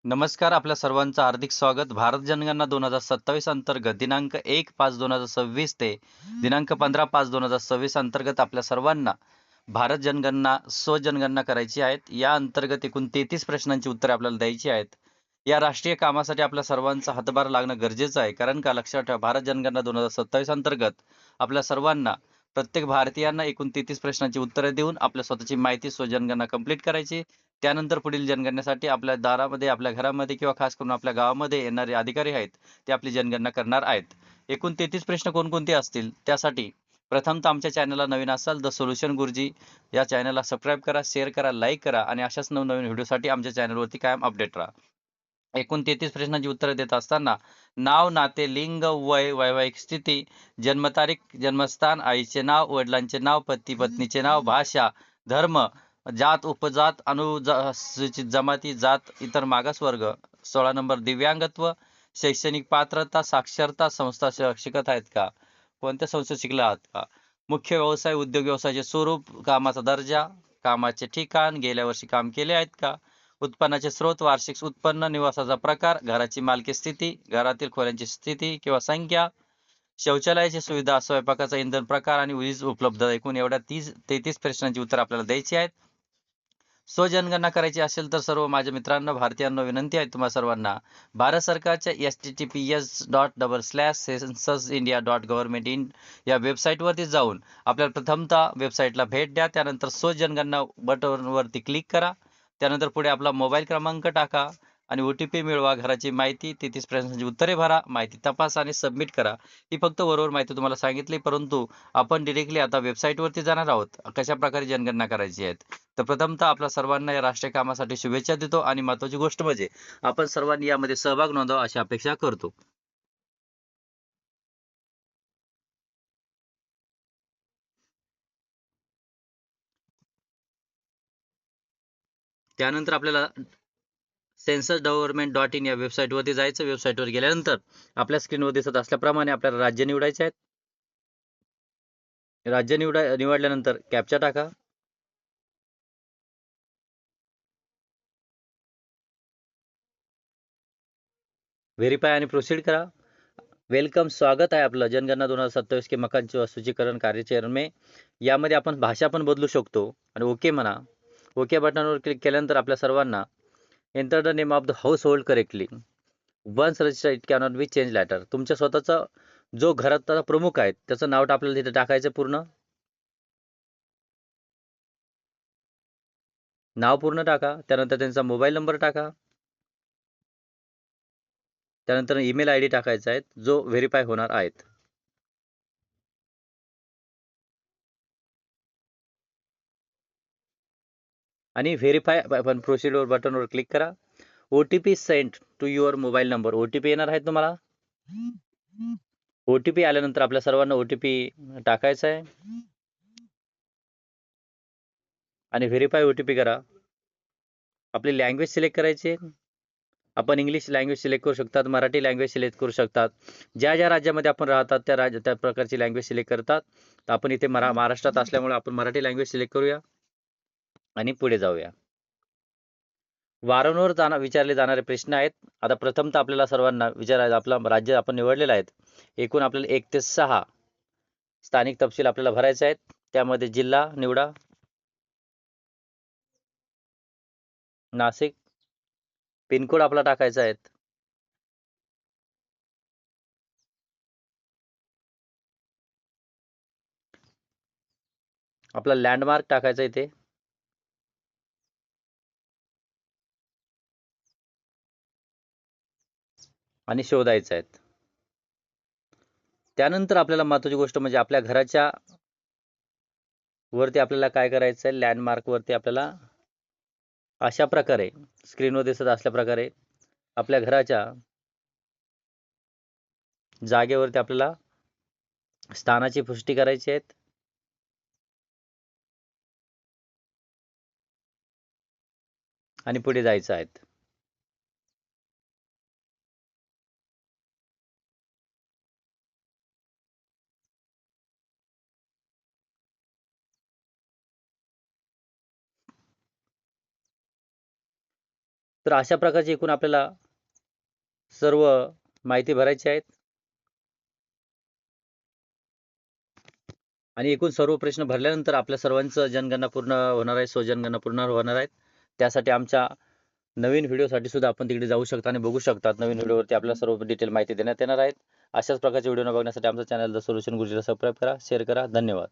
नमस्कार. आपल्या सर्वांचं हार्दिक स्वागत. भारत जनगणना 2027 अंतर्गत दिनांक 1/5/2026 ते दिनांक 15/5/2026 अंतर्गत आपल्या सर्वांना भारत जनगणना, स्वजनगणना करायची आहेत. या अंतर्गत एकूण 33 प्रश्नांची उत्तरे आपल्याला द्यायची आहेत. या राष्ट्रीय कामासाठी आपल्या सर्वांचा हातभार लागणं गरजेचं आहे. कारण का लक्षात ठेवा, भारत जनगणना 2027 अंतर्गत आपल्या सर्वांना प्रत्येक भारतीयांना एकूण 33 प्रश्नांची उत्तरे देऊन आपल्या स्वतःची माहिती स्वजनगणना कंप्लीट करायची. त्यानंतर पुढील जनगणनेसाठी आपल्या दारामध्ये, आपल्या घरामध्ये किंवा खास करून आपल्या गावामध्ये येणारे अधिकारी आहेत, ते आपली जनगणना करणार आहेत. एकूण 33 प्रश्न कोणकोणते असतील त्यासाठी प्रथमतः आमच्या चॅनलला नवीन असाल द सोल्युशन गुरुजी या चॅनलला सबस्क्राईब करा, शेअर करा, लाईक करा आणि अशाच नवनवीन व्हिडिओसाठी आमच्या चॅनलवरती कायम अपडेट राहा. एकूण 33 प्रश्नांची उत्तरे देत असताना नाव, नाते, लिंग, वय, वैवाहिक स्थिती, जन्मतारीख, जन्मस्थान, आईचे नाव, वडिलांचे नाव, पती पत्नीचे नाव, भाषा, धर्म, जात, उपजात, अनुसूचित जमाती, जात, इतर मागासवर्ग. 16 नंबर दिव्यांगत्व, शैक्षणिक पात्रता, साक्षरता, संस्था शिकत आहेत का, कोणत्या संस्थेत शिकला आहात का, मुख्य व्यवसाय, उद्योग व्यवसायाचे स्वरूप, कामाचा दर्जा, कामाचे ठिकाण, गेल्या वर्षी काम केले आहेत का, उत्पन्नाचे स्रोत, वार्षिक उत्पन्न, निवासाचा प्रकार, घराची मालकी स्थिती, घरातील खोल्यांची स्थिती किंवा संख्या, शौचालयाची सुविधा, स्वयंपाकाचा इंधन प्रकार आणि वीज उपलब्धता. एकूण एवढ्या 33 प्रश्नांची उत्तर आपल्याला द्यायची आहेत. स्वजनगणना करायची असेल तर सर्व माझ्या मित्रांना, भारतीयांना विनंती आहे तुम्हा सर्वांना, भारत सरकारच्या https://censusindia.gov.in या वेबसाईटवरती जाऊन आपल्याला प्रथमतः वेबसाईटला भेट द्या. त्यानंतर स्वजनगणना बटनवरती क्लिक करा. त्यानंतर पुढे आपला मोबाईल क्रमांक टाका आणि OTP मिळवा. घराची माहिती, 33 प्रश्नांची उत्तरे भरा, माहिती तपासा आणि सबमिट करा. ही फक्त वरवर माहिती तुम्हाला सांगितली, परंतु आपण डिरेक्टली आता वेबसाईटवरती जाणार आहोत, कशा प्रकारे जनगणना करायची आहे. तर प्रथमतः आपल्या सर्वांना या राष्ट्रीय कामासाठी शुभेच्छा देतो आणि महत्त्वाची गोष्ट म्हणजे आपण सर्वांनी यामध्ये सहभाग नोंदवा अशी अपेक्षा करतो. त्यानंतर आपल्याला census.government.in या वेबसाईटवरती जायचं. वेबसाईटवर गेल्यानंतर आपल्या स्क्रीनवर दिसत असल्याप्रमाणे आपल्याला राज्य निवडायचे आहेत. राज्य निवडल्यानंतर कॅप्चा टाका. व्हेरीफाय आणि प्रोसीड करा. वेलकम, स्वागत आहे आपलं जनगणना 2027 के मकानचे वास्तुचीकरण कार्यचरण में. यामध्ये आपण भाषा पण बदलू शकतो आणि ओके म्हणा. ओके बटनावर क्लिक केल्यानंतर आपल्या सर्वांना enter the name of the household correctly, once register it cannot be change later. तुमच्या स्वतःचा जो घराचा प्रमुख आहे त्याचं नाव आपल्याला तिथे टाकायचं. पूर्ण नाव पूर्ण टाका. त्यानंतर त्यांचा मोबाईल नंबर टाका. त्यानंतर ईमेल ID टाकायचा आहे जो व्हेरीफाय होणार आहेत. आणि व्हेरीफाय पण प्रोसिडर बटनवर क्लिक करा. OTP sent to your mobile number. OTP येणार आहे तुम्हाला. OTP आल्यानंतर आपल्या सर्वांना OTP टाकायचा आहे आणि व्हेरीफाय OTP करा. आपली लँग्वेज सिलेक्ट करायची. आपण इंग्लिश लँग्वेज सिलेक्ट करू शकतात, मराठी लँग्वेज सिलेक्ट करू शकतात. ज्या ज्या राज्यामध्ये आपण राहतात त्या प्रकारची लँग्वेज सिलेक्ट करतात. तर आपण इथे महाराष्ट्रात असल्यामुळे आपण मराठी लँग्वेज सिलेक्ट करूया आणि पुढे जाऊया. वारंवार विचारले जाणारे प्रश्न आहेत. आता प्रथमतः आपल्याला सर्वांना विचारायचं, आपलं राज्य आपण निवडलेलं आहे. एकूण आपल्याला 1 ते 6 स्थानिक तपशील आपल्याला भरायचे आहेत. त्यामध्ये जिल्हा निवडा, नाशिक. पिनकोड आपला टाकायचा आहे. आपला लँडमार्क टाकायचा इथे आणि शोधायचं आहे. त्यानंतर आपल्याला महत्त्वाची गोष्ट म्हणजे आपल्या घराच्या वरती आपल्याला काय करायचं आहे, लँडमार्क वरती आपल्याला अशा प्रकारे स्क्रीनवर दिसत असल्या प्रकारे आपल्या घराच्या जागेवरती आपल्याला स्थानाची पुष्टी करायची आहे आणि पुढे जायचं आहे. तर अशा प्रकारची एकूण आपल्याला सर्व माहिती भरायची आहेत आणि एकूण सर्व प्रश्न भरल्यानंतर आपल्या सर्वांचं जनगणना पूर्ण होणार आहे, स्वजनगणना पूर्ण होणार आहेत. त्यासाठी आमच्या नवीन व्हिडिओसाठी सुद्धा आपण तिकडे जाऊ शकता आणि बघू शकतात. नवीन व्हिडिओवरती आपल्याला सर्व डिटेल माहिती देण्यात येणार आहेत. अशाच प्रकारचे व्हिडिओ बघण्यासाठी आमच्या चॅनल द सोल्युशन गुरुजीला सबस्क्राईब करा, शेअर करा. धन्यवाद.